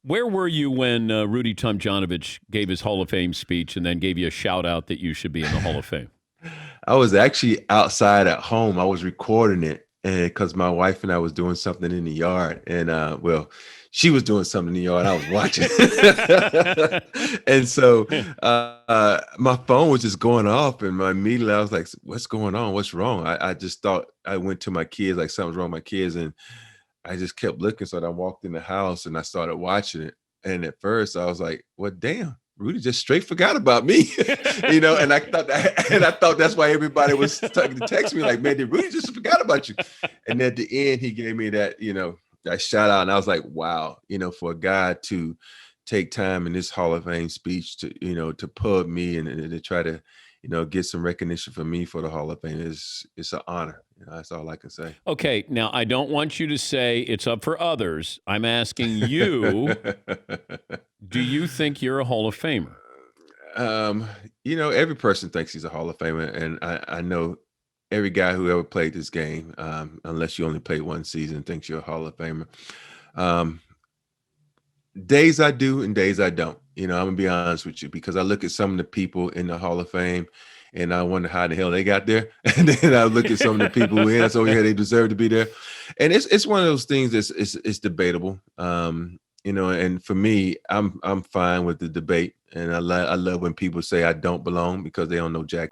Where were you when Rudy Tomjanovich gave his Hall of Fame speech and then gave you a shout out that you should be in the Hall of Fame? I was actually outside at home. I was recording it, and because my wife and I was doing something in the yard, and well, she was doing something in the yard. I was watching, and so my phone was just going off, and immediately I was like, "What's going on? What's wrong?" I just thought I went to my kids, like something's wrong with my kids, and I just kept looking. So I walked in the house and I started watching it. And at first I was like, well, damn, Rudy just straight forgot about me. And I thought that's why everybody was starting to text me like, man, did Rudy just forgot about you? And at the end, he gave me that, that shout out. And I was like, wow, for a guy to take time in this Hall of Fame speech to pub me and to try to, get some recognition for me for the Hall of Fame it's an honor. That's all I can say. Okay, now I don't want you to say it's up for others. I'm asking you, do you think you're a Hall of Famer? Um, every person thinks he's a Hall of Famer, and I know every guy who ever played this game, unless you only played one season, thinks you're a Hall of Famer. Um, Days I do and days I don't. I'm gonna be honest with you because I look at some of the people in the Hall of Fame and I wonder how the hell they got there. And then I look at some of the people who in, so yeah, they deserve to be there. And it's one of those things that's it's debatable. And for me, I'm fine with the debate. And I love when people say I don't belong because they don't know jack.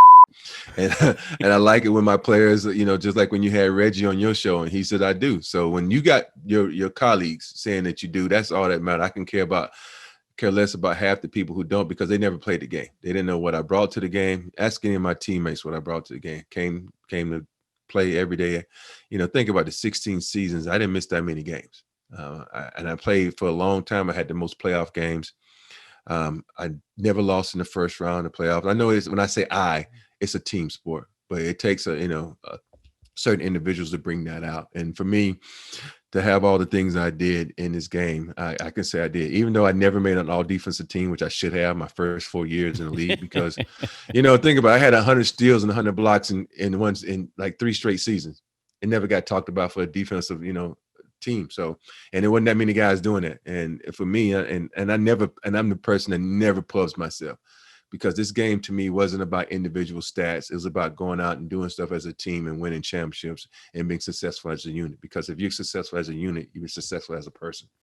And and I like it when my players, just like when you had Reggie on your show and he said I do. So when you got your colleagues saying that you do, that's all that matters. I can care less about half the people who don't because they never played the game. They didn't know what I brought to the game. Ask any of my teammates what I brought to the game. Came to play every day. Think about the 16 seasons. I didn't miss that many games. And I played for a long time. I had the most playoff games. I never lost in the first round of playoffs. I know when I say it's a team sport, but it takes certain individuals to bring that out. And for me, to have all the things I did in this game, I can say I did, even though I never made an all defensive team, which I should have my first 4 years in the league, because, think about it, I had 100 steals and 100 blocks in like 3 straight seasons. It never got talked about for a defensive, team. So, and there wasn't that many guys doing it. And for me, and I'm the person that never pubs myself. Because this game to me wasn't about individual stats. It was about going out and doing stuff as a team and winning championships and being successful as a unit. Because if you're successful as a unit, you're successful as a person.